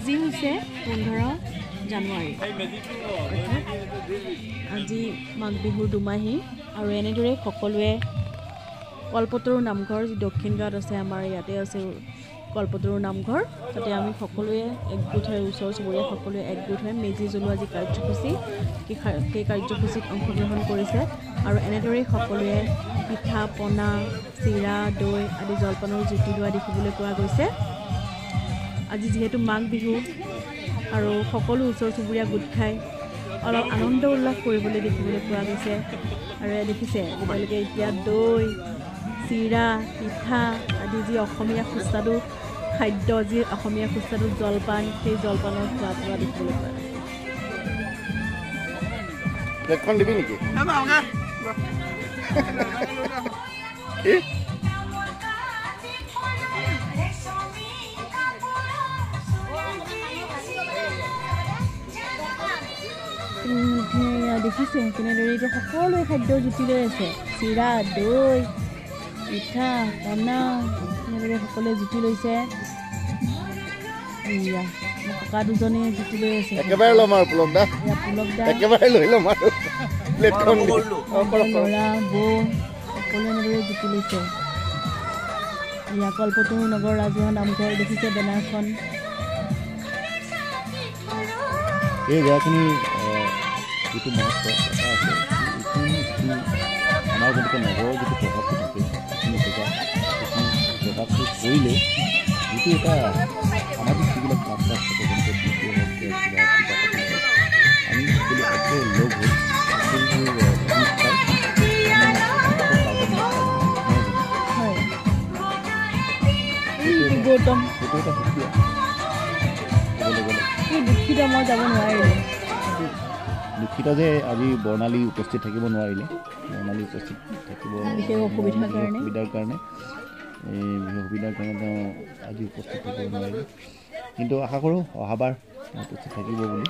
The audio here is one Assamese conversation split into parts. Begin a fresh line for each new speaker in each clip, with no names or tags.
আজি হৈছে 15 জানুৱাৰী আজি মাঘ বিহুৰ দুমাহী আৰু এনেদৰে সকলোৱে কল্পতৰু নামঘৰ যি দক্ষিণ গাঁৱত আছে আমাৰ ইয়াতে আছে কল্পতৰু নামঘৰ তাতে আমি সকলোৱে একগোট হৈ ওচৰ চুবুৰীয়া সকলোৱে একগোট হৈ মেজি জ্বলোৱা যি কাৰ্যসূচী সেই কাৰ্যসূচীত অংশগ্ৰহণ কৰিছে আৰু এনেদৰে সকলোৱে পিঠা পনা চিৰা দৈ আদি জলপানৰ জুতি লোৱা দেখিবলৈ পোৱা গৈছে আজি যেহেতু মাঘ বিহু আৰু সকলো ওচৰ চুবুৰীয়া গোট খাই অলপ আনন্দ উল্লাস কৰিবলৈ দেখিবলৈ পোৱা গৈছে আৰু দেখিছে তেওঁলোকে এতিয়া দৈ চিৰা পিঠা আদি যি অসমীয়া সুস্বাদু খাদ্য যি অসমীয়া সুস্বাদু জলপান সেই জলপানৰ খোৱা পোৱা দেখিবলৈ পোৱা গৈছে
লেখন দিবি নেকি
দেখিছে কেনেদৰে এতিয়া সকলোৱে খাদ্যৰ জুতি লৈ আছে চিৰা দৈ পিঠা পনা এনেদৰে সকলোৱে জুতি লৈছে ককা দুজনে জুতি লৈ আছে
একেবাৰে ল'ম আৰু পুলক দা একেবাৰে লৈ ল'ম আৰু প্লেটখন
ল'ৰা বৌ সকলোৱে এনেদৰে জুতি লৈছে এয়া কল্পতৰু নগৰ ৰাজহুৱা নামঘৰ দেখিছে বেনাৰখন
এই জেগাখিনি যিটো মহত্ব এটা আছে আমাৰ গতিকে নগৰৰ যিটো প্ৰভাৱটো থাকে সেইখিনি প্ৰভাৱটো কৰিলে যিটো এটা সামাজিক যিবিলাক কাম কাজ থাকে যেনেকৈ বিহু হওক কিবা আমি সকলো একে লগ হৈ
গৌতম
সেইটো এটা সুকীয়া
দুখিত মই যাব নোৱাৰিলোঁ
দুখিত যে আজি বৰ্ণালী উপস্থিত থাকিব নোৱাৰিলে বৰ্ণালী উপস্থিত থাকিব অসুবিধাৰ কাৰণে এই অসুবিধাৰ কাৰণে তেওঁ আজি উপস্থিত থাকিব নোৱাৰিলে কিন্তু আশা কৰোঁ অহাবাৰ উপস্থিত থাকিব বুলি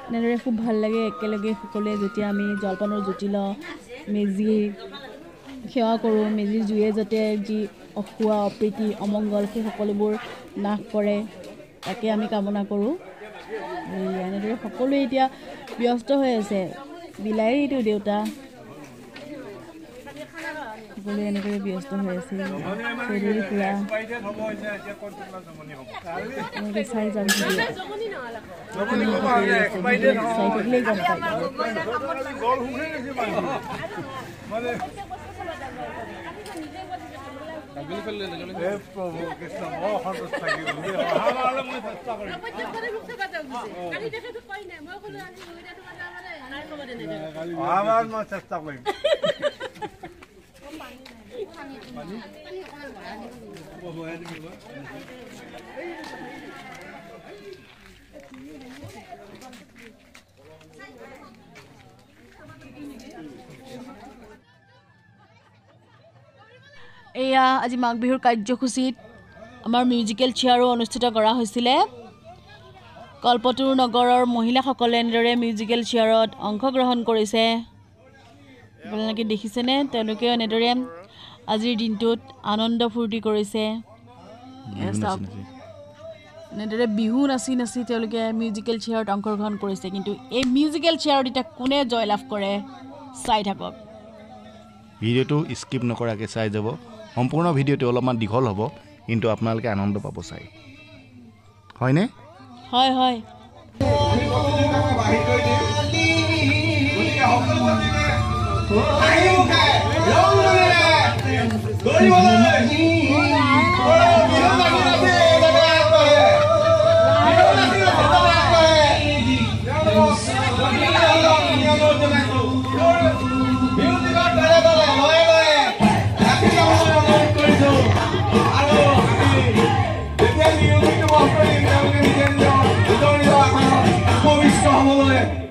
এনেদৰে খুব ভাল লাগে একেলগে সকলোৱে যেতিয়া আমি জলপানৰ জুতি লওঁ মেজি সেৱা কৰোঁ মেজিৰ জুয়ে যাতে যি অসুৱা অপ্ৰীতি অমংগল সেই সকলোবোৰ নাশ কৰে তাকে আমি কামনা কৰোঁ এনেদৰে সকলোৱে এতিয়া ব্যস্ত হৈ আছে বিলাহীটো দেউতা সকলোৱে এনেদৰে ব্যস্ত হৈ আছে চেৰি ফুৰা এনেকৈ চাই যাম চাই থাকিলেই গম পাই
চেষ্টা কৰিম
এয়া আজি মাঘ বিহুৰ কাৰ্যসূচীত আমাৰ মিউজিকেল চেয়াৰো অনুষ্ঠিত কৰা হৈছিলে কল্পতৰু নগৰৰ মহিলাসকলে এনেদৰে মিউজিকেল চেয়াৰত অংশগ্ৰহণ কৰিছে আপোনালোকে দেখিছেনে তেওঁলোকে এনেদৰে আজিৰ দিনটোত আনন্দ ফূৰ্তি কৰিছে এনেদৰে বিহু নাচি নাচি তেওঁলোকে মিউজিকেল চেয়াৰত অংশগ্ৰহণ কৰিছে কিন্তু এই মিউজিকেল চেয়াৰত এতিয়া কোনে জয়লাভ কৰে চাই থাকক
ভিডিঅ'টো স্কিপ নকৰাকৈ চাই যাব সম্পূৰ্ণ ভিডিঅ'টো অলপমান দীঘল হ'ব কিন্তু আপোনালোকে আনন্দ পাব চাই হয়নে
হয় হয়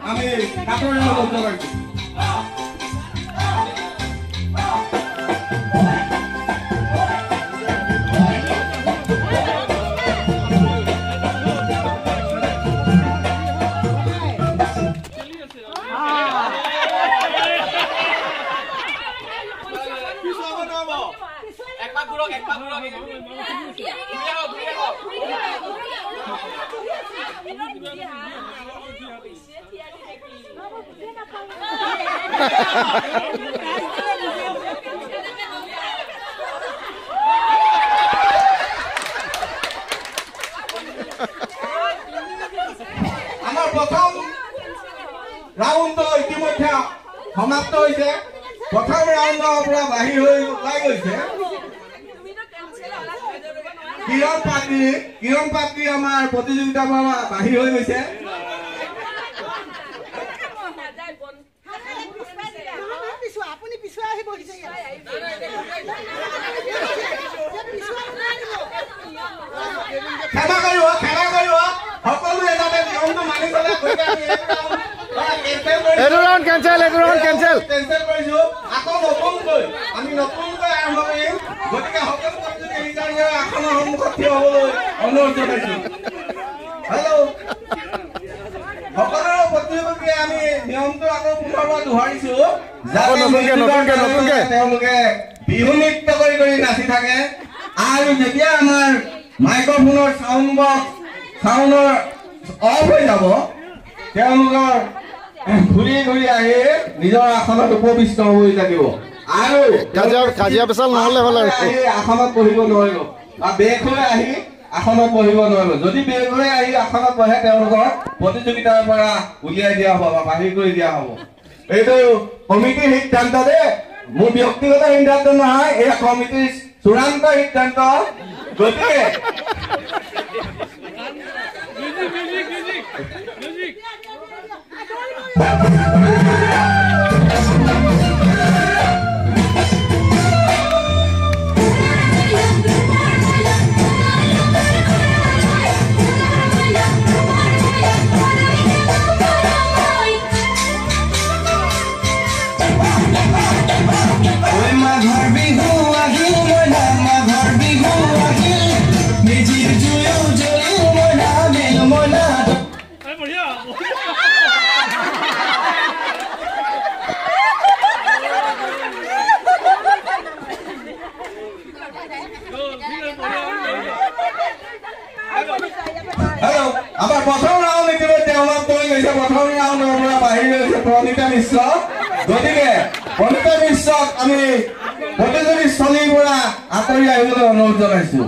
আমি কাপড় বলতে পারি আমাৰ প্ৰথম ৰাউণ্ড ইতিমধ্যে সমাপ্ত হৈছে প্ৰথম ৰাউণ্ডৰ পৰা বাহিৰ হৈ ওলাই গৈছে কিৰণ পাত্ৰী আমাৰ প্ৰতিযোগিতাৰ পৰা বাহিৰ হৈ গৈছে খেলা কৰিব সকলোৱে যাতে নিয়মটো মানি চলে
কেঞ্চেল
কৰিছো আকৌ আমি নতুনকৈ আৰম্ভ কৰিম গতিকে সকলো প্ৰতিযোগী নিজৰ নিজৰ আসনৰ সন্মুখত থিয় হ'বলৈ অনুৰোধ জনাইছো হেল্ল' সকলো প্ৰতিযোগীয়ে আমি নিয়মটো আকৌ পুনৰবাৰ দোহাৰিছো তেওঁলোকে বিহু নৃত্য কৰি নাচি থাকে আৰু যেতিয়া আমাৰ মাইক্ৰফোনৰ চাউণ্ডৰ অফ হৈ যাব তেওঁলোকৰ ঘূৰি আহি নিজৰ আসনত উপবিষ্ট হৈ থাকিব আৰু
কাজিয়া পেচাল নহ'লে হ'ল আৰু
আসনত বহিব নোৱাৰিব বা বেগ হৈ আহি আসনত বহিব নোৱাৰিব যদি বেগ হৈ আহি আসনত বহে তেওঁলোকৰ প্ৰতিযোগিতাৰ পৰা উলিয়াই দিয়া হ'ব বা বাহিৰ কৰি দিয়া হ'ব এইটো কমিটিৰ সিদ্ধান্ত দে মোৰ ব্যক্তিগত সিদ্ধান্ত নহয় এই কমিটিৰ চূড়ান্ত সিদ্ধান্ত গতিকে আমাৰ প্ৰথম ৰাউণ্ড ইতিমধ্যে সমাপ্ত হৈ গৈছে প্ৰথম ৰাউণ্ডৰ পৰা বাহিৰ গৈছে প্ৰণীতা মিশ্ৰ গতিকে প্ৰণীতা মিশ্ৰক আমি প্ৰতিযোগীস্থলীৰ পৰা আঁতৰি আহিবলৈ অনুৰোধ জনাইছো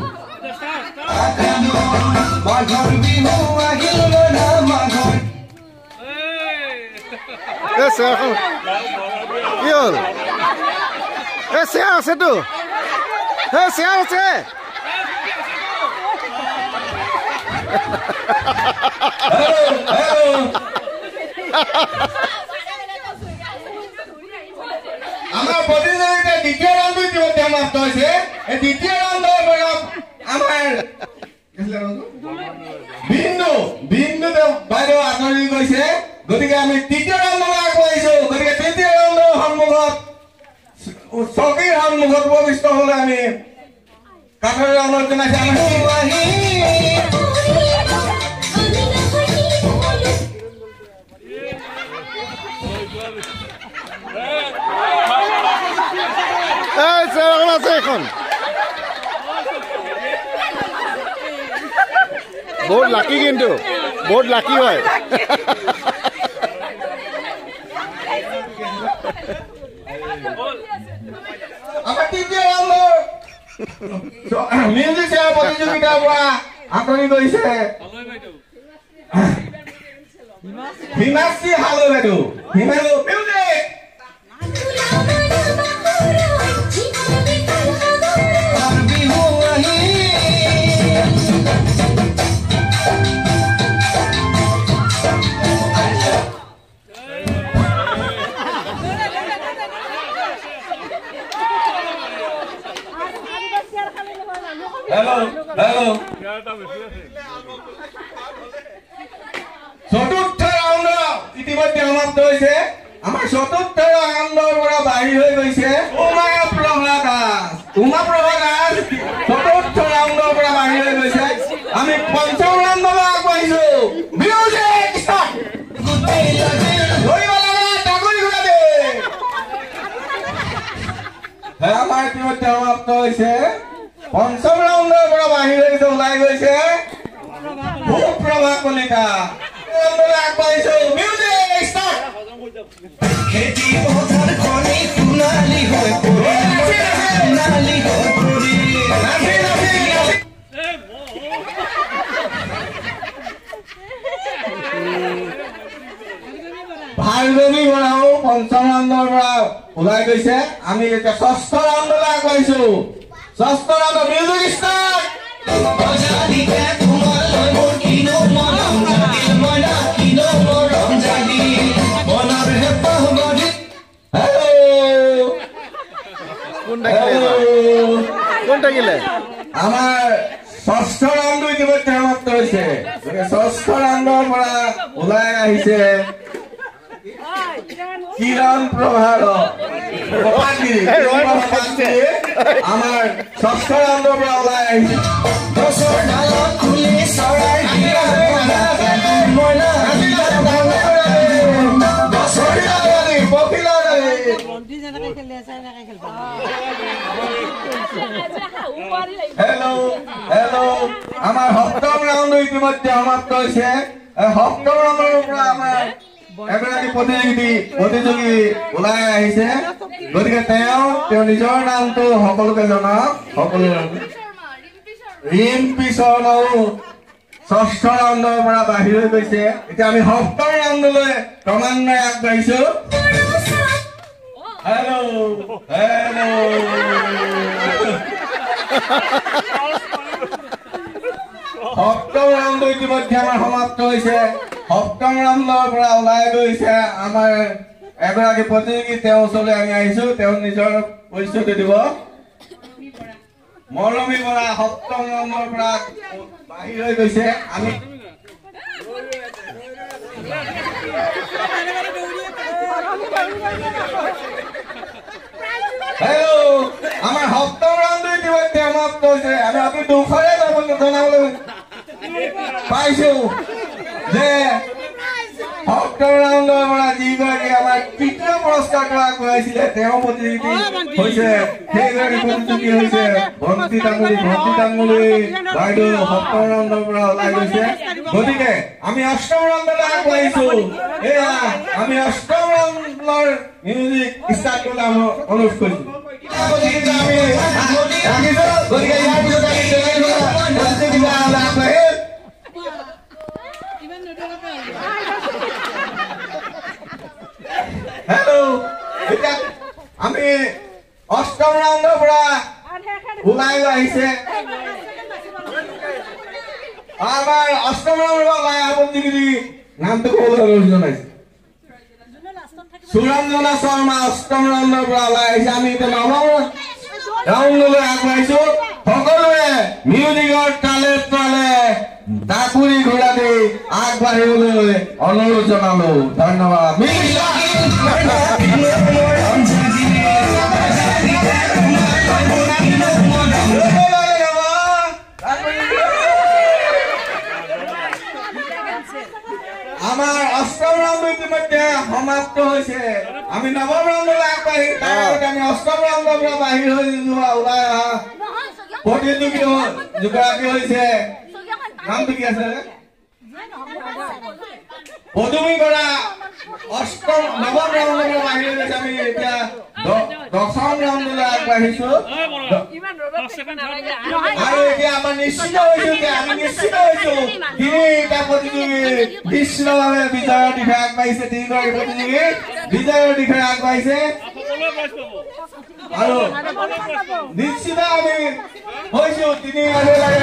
কি হ'ল চেয়াৰ আছেতো চেয়াৰ আছে
আমাৰ প্ৰতিযোগিতা দ্বিতীয় ৰাউণ্ড ইতিমধ্যে সমাপ্ত হৈছে এই দ্বিতীয় ৰাউণ্ডৰ পৰা আমাৰ বিন্দু বাইদেউ আঁতৰি গৈছে গতিকে আমি তৃতীয় ৰাউণ্ডলৈ আগবাঢ়িছো গতিকে তৃতীয় ৰাউণ্ডৰ সন্মুখত চকীৰ সন্মুখত উপবিষ্ট হলে আমি কাঠৰ অনুৰোধ জনাইছো
আছে এখন বহুত লাকি কিন্তু বহুত লাকি হয়
আমাৰ তৃতীয় ৰাউণ্ডৰ মিউজিক চেয়াৰ প্ৰতিযোগিতাৰ পৰা আঁতৰি গৈছে হিমাশ্ৰী হালৈ বাইদেউ মিউজিক চতুৰ্থ ৰাউণ্ড ইতিমধ্যে সমাপ্ত হৈছে আমাৰ চতুৰ্থ ৰাউণ্ডৰ পৰা বাহিৰ হৈ গৈছে উমা প্ৰভা দাস চতুৰ্থ ৰাউণ্ডৰ পৰা বাহিৰ হৈ গৈছে আমি পঞ্চম ৰাউণ্ডলৈ আগবাঢ়িছো মিউজিক ষ্টাৰ্ট আমাৰ ইতিমধ্যে সমাপ্ত হৈছে পঞ্চম ৰাউণ্ডৰ পৰা বাহিৰলৈ ওলাই গৈছে ভূপ্ৰভা কলিতা আগবাঢ়িছো মিউজিক ষ্টাৰ্ট
খেতি পথাৰ খনি সোণালী হৈ পৰি সোণালী হৈ পৰি
ভাৰ্গৱী বৰাও পঞ্চম ৰাউণ্ডৰ পৰা ওলাই গৈছে আমি এতিয়া ষষ্ঠ ৰাউণ্ডলৈ আগবাঢ়িছো ষষ্ঠ ৰাউণ্ডৰ মিউজিক ষ্টাৰ্ট
অজানিতে তোমালৈ মোৰ কিনো মৰম জাগিল মইনা কিনো মৰম জাগিল মনৰ হেঁপাহ গঢ়ি
কোন থাকিলে
আমাৰ ষষ্ঠ ৰাউণ্ডটো ইতিমধ্যে সমাপ্ত হৈছে ষষ্ঠ ৰাউণ্ডৰ পৰা ওলাই আহিছে কিৰণ প্ৰভাৰ আমাৰ ষষ্ঠ ৰাউণ্ডৰ পৰা ওলাই আহিছে
গছৰ ডালত খুলি চৰাই মইনা
গছৰ ডালি পখিলা ডালি হেল্ল' হেল্ল' আমাৰ সপ্তম ৰাউণ্ডটো ইতিমধ্যে সমাপ্ত হৈছে সপ্তম ৰাউণ্ডৰ পৰা আমাৰ এগৰাকী প্ৰতিযোগী ওলাই আহিছে গতিকে তেওঁ নিজৰ নামটো সকলোকে জনাওক সকলো ৰিম্পী শৰ্মাও ষষ্ঠ ৰাউণ্ডৰ পৰা বাহিৰ হৈ গৈছে এতিয়া আমি সপ্তম ৰাউণ্ডলৈ ক্ৰমান্বয়ে আগবাঢ়িছো হেল্ল' হেল্ল' সপ্তম ৰাউণ্ডটো ইতিমধ্যে আমাৰ সমাপ্ত হৈছে সপ্তম ৰাউণ্ডৰ পৰা ওলাই গৈছে আমাৰ এগৰাকী প্ৰতিযোগী তেওঁৰ ওচৰলৈ আমি আহিছো তেওঁ নিজৰ পৰিচয়টো দিব মৰমী বৰা সপ্তম ৰাউণ্ডৰ পৰা বাহিৰ হৈ গৈছে আমি হেল্ল' আমাৰ সপ্তম ৰাউণ্ডটো ইতিমধ্যে সমাপ্ত হৈছে আমি অতি দুখৰে জনাবলৈ পাইছো যে সপ্তম ৰাউণ্ডৰ পৰা যিগৰাকী আমাৰ তৃতীয় পুৰস্কাৰটো আগবঢ়াইছিলে তেওঁ প্ৰতিযোগী হৈছে সেইগৰাকী প্ৰতিযোগী হৈছে ভণ্টি তামুলী বাইদেউ সপ্তম ৰাউণ্ডৰ পৰা ওলাই গৈছে গতিকে আমি অষ্টম ৰাউণ্ডলৈ আগবাঢ়িছো এয়া আমি অষ্টম ৰাউণ্ডৰ মিউজিক ষ্টাৰ্ট কৰিবলৈ অনুৰোধ কৰিছো গতিকে ইয়াৰ পিছত হেল্ল' এতিয়া আমি অষ্টম ৰাউণ্ডৰ পৰা ওলাই আহিছে আমাৰ অষ্টম ৰাউণ্ডৰ পৰা ওলাই প্ৰতিযোগী নামটো ক'বলৈ জনাইছে সুৰঞ্জনা শৰ্মা অষ্টম ৰাউণ্ডৰ পৰা ওলাই আহিছে আমি এতিয়া নৱম ৰাউণ্ডলৈ আগবাঢ়িছো সকলোৱে মিউজিকৰ তালে তালে দাকুৰি ঘোঁৰা দি আগবাঢ়িবলৈ অনুৰোধ জনালো ধন্যবাদ আমাৰ অষ্টম ৰাউণ্ড ইতিমধ্যে সমাপ্ত হৈছে আমি নৱম ৰাউণ্ডলৈ আগবাঢ়ি আমি অষ্টম ৰাউণ্ডৰ পৰা বাহিৰ হৈ যোৱা ওলাই অহা প্ৰতিযোগী দুগৰাকী হৈছে নামটো কি আছে পদুমী বৰা অষ্টম নৱম ৰাউণ্ডৰ পৰা বাহিৰ হৈছে আমি এতিয়া দশম ৰাউণ্ডলৈ আগবাঢ়িছো আৰু এতিয়া আমাৰ নিশ্চিত হৈছো যে আমি নিশ্চিত হৈছো তিনিটা প্ৰতিযোগী কৃষ্ণভাৱে বিজয়ৰ দিশে আগবাঢ়িছে তিনিগৰাকী প্ৰতিযোগী বিজয়ৰ দিশে আগবাঢ়িছে আৰু নিশ্চিত আমি হৈছো তিনি লাগে লাগে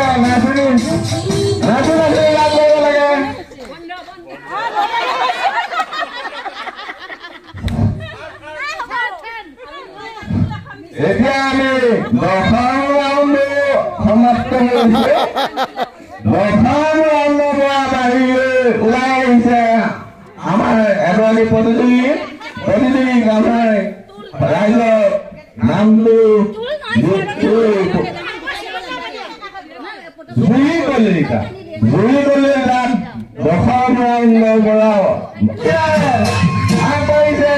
এতিয়া আমি দশম ৰাউণ্ড সমাপ্ত হৈছে দশম ৰাউণ্ডৰ পৰা বাহিৰ ওলাই আহিছে আমাৰ এগৰাকী প্ৰতিযোগী আমাৰ ৰাইজৰ নামটো জুই কলিতা দশম ৰাউণ্ডৰ পৰা আগবাঢ়িছে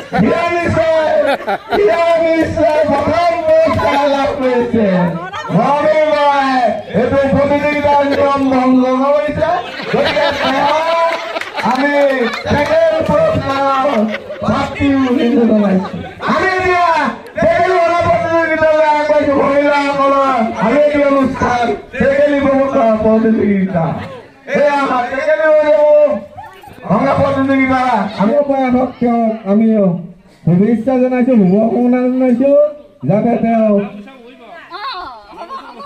হীৰা মিশ্ৰই প্ৰথম পুৰস্কাৰ লাভ কৰিছে মৰমী বৰাই এইটো প্ৰতিযোগিতাৰ নিয়ম ভংগ কৰিছে গতিকে আমি ছেকেণ্ড পুৰস্কাৰ প্ৰাপ্তি জনাইছো আমি এতিয়া টেকেলি ভঙা প্ৰতিযোগিতালৈ আগবাঢ়িছো মহিলাসকলৰ আমি এইটো অনুষ্ঠান টেকেলি ভঙা প্ৰতিযোগিতা এয়া আমাৰ টেকেলি ভঙা প্ৰতিযোগিতা আমি প্ৰয়াসক তেওঁক আমি শুভেচ্ছা জনাইছো শুভকামনা জনাইছো যাতে তেওঁ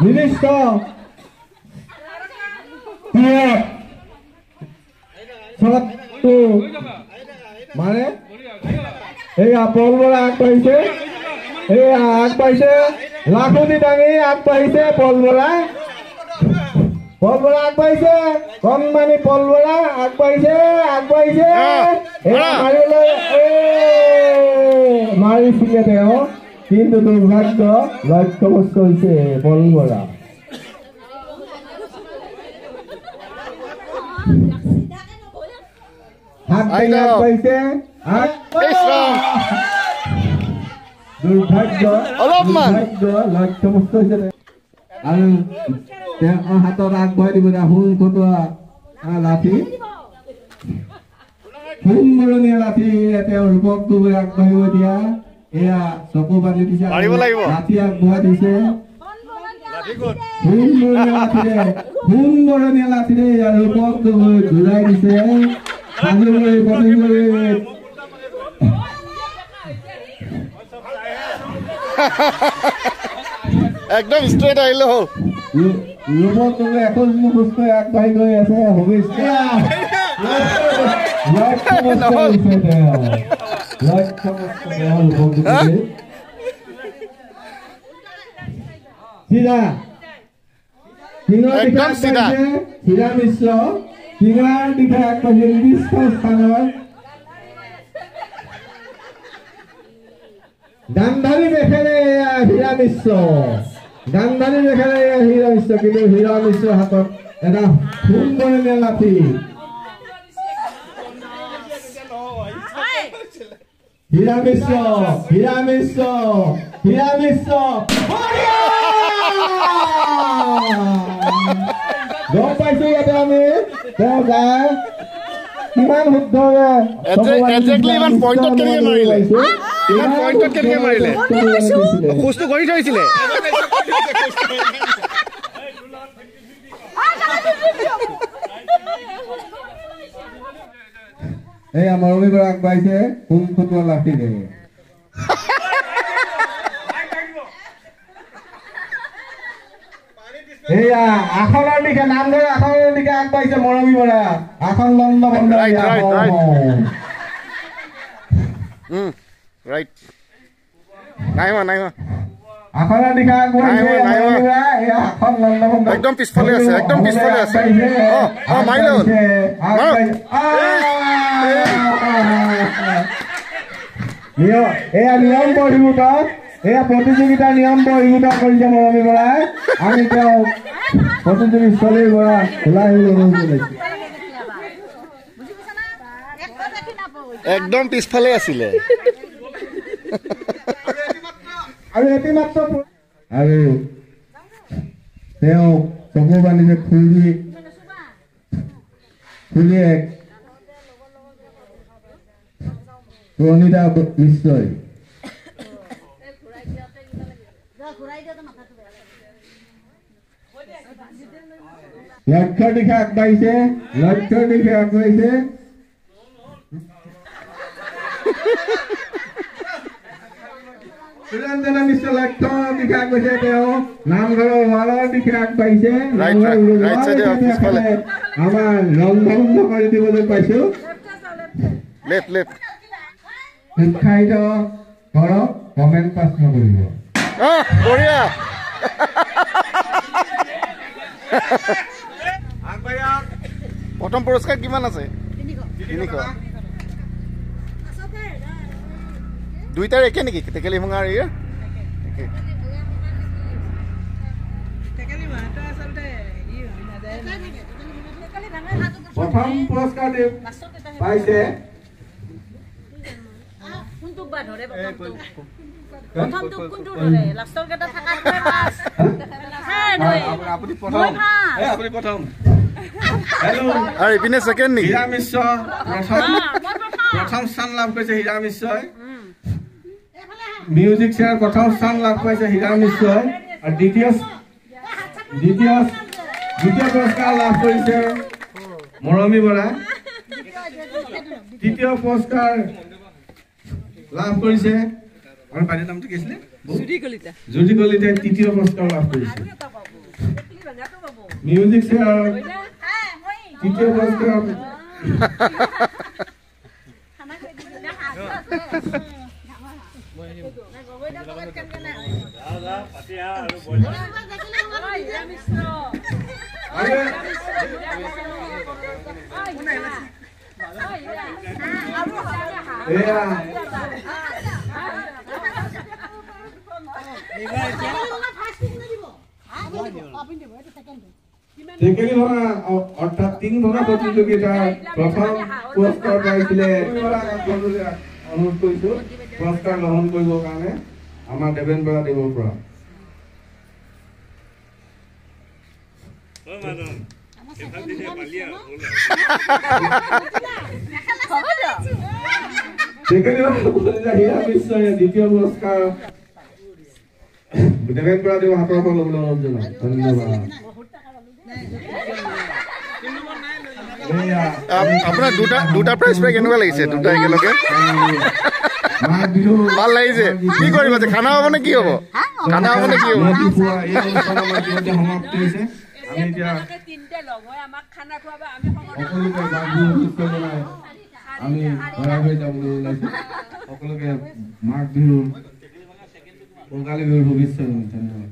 নিৰ্দিষ্ট শ্বটটো মানে এয়া পল বৰা আগবাঢ়িছে লাখুটি দাঙি আগবাঢ়িছে পল বৰা আগবাঢ়িছে কণমানি পল বৰা আগবাঢ়িছে মাৰিছিলে তেওঁ কিন্তু দুৰ্ভাগ্য লক্ষ্যভ্ৰষ্ট হৈছে পল বৰা আগবাঢ়িছে দুৰ্ভাগ্য লক্ষ্যভ্ৰষ্ট হৈছে আৰু তেওঁ হাতত আগবঢ়াই দিব সোণ খটোৱা লাঠি সোণ মৰণীয়া লাঠি তেওঁ ৰূপক গগৈ আগবাঢ়িব এতিয়া এয়া চকু বান্ধি দিছে লাঠি আগবঢ়াই দিছে সোণ মৰণীয়া লাঠিৰে ৰূপক গগৈ ঘূৰাই দিছে
একদম ষ্ট্ৰেট আহিলে হ'ল
ৰূপক গগৈ এখন খোজকৈ আগবাঢ়ি গৈ আছে হীৰা মিশ্ৰ সিঙাৰ দিশে আগবাঢ়ি নিৰ্দিষ্ট স্থানৰ গান্ধাৰী দেখেনে হীৰা মিশ্ৰ কিন্তু হীৰা মিশ্ৰৰ হাতত এটা সুন্দৰ লাঠি হীৰা মিশ্ৰ গম পাইছো ইয়াতে আমি তেওঁ গায় কিমান শুদ্ধৰে
ইমান পইণ্টত কেনেকৈ মাৰিলে খোজটো কৰি থৈছিলে
এয়া মৰমী বৰা আগবাঢ়িছে সোণ খটোৱা লাঠিৰে এয়া আসনৰ দিশে নামঘৰ আসনৰ দিশে আগবাঢ়িছে মৰমী বৰা আসন লম্ব বন্ধ আসনৰ দিশে আগবাঢ়িছে আসন লম্ব বন্ধ
একদম পিছফালে আছে
এয়া নিয়ম বহিৰ্ভূত এয়া প্ৰতিযোগিতাৰ নিয়ম বহিৰ্ভূত কৰিছে মৰমী বৰাই আমি তেওঁ প্ৰতিযোগীস্থলীৰ পৰা ওলাই আহিবলৈ
একদম পিছফালে আছিলে
আৰু এটি মাত্ৰ আৰু তেওঁ চকু বান্ধিছে খুলি প্ৰণীতা মিশ্ৰই লক্ষ্যৰ দিশে আগবাঢ়িছে সুৰঞ্জনা মিশ্ৰ লক্ষ্যৰ দিশে আগবাঢ়িছে তেওঁ নামঘৰৰ ৱালৰ দিশে আগবাঢ়িছে আমাৰ ৰংভংগ কৰি দিবলৈ পাইছো উৎসাহিত কৰক কমেণ্ট পাছ নকৰিব
প্ৰথম পুৰস্কাৰ কিমান আছে 300 দুইটাৰ একে নেকি টেকেলি ভঙা আৰু ইয়াৰ
প্ৰথম পুৰস্কাৰ পাইছে
আৰু ইপিনে ছেকেণ্ড নেকি
হীৰা মিশ্ৰ প্ৰথম স্থান লাভ কৰিছে হীৰা মিশ্ৰই মিউজিক চেয়াৰ প্ৰথম স্থান লাভ কৰিছে হীৰা মিশ্ৰই আৰু দ্বিতীয় পুৰস্কাৰ লাভ কৰিছে মৰমী বৰা তৃতীয় পুৰস্কাৰ লাভ কৰিছে আমাৰ বাইদেউৰ নামটো কি আছিলে জ্যোতি কলিতাই তৃতীয় পুৰস্কাৰ লাভ কৰিছে মিউজিক চেয়াৰ তৃতীয় পুৰস্কাৰ অৰ্থাৎ 3 ধৰা প্ৰতিযোগিতাৰ প্ৰথম পুৰস্কাৰ পাইছিলে অনুৰোধ কৰিছো পুৰস্কাৰ গ্ৰহণ কৰিবৰ কাৰণে আমাৰ দেৱেন বৰা দেৱৰ পৰা হীৰা মিশ্ৰই দ্বিতীয় পুৰস্কাৰ দেৱেন বৰা দেৱৰ হাতৰ পৰা ল'বলৈ অনুৰোধ জনাওঁ ধন্যবাদ
আপোনাৰ দুটা প্ৰাইজ পাই কেনেকুৱা লাগিছে দুটা একেলগে ভাল লাগিছে কি কৰিব যে খানা হ'ব নে কি হ'ব খানা হ'ব নে কি হ'ব
আমি সকলোকে মাঘ বিহুৰ ভোগালী বিহুৰ শুভেচ্ছা ধন্যবাদ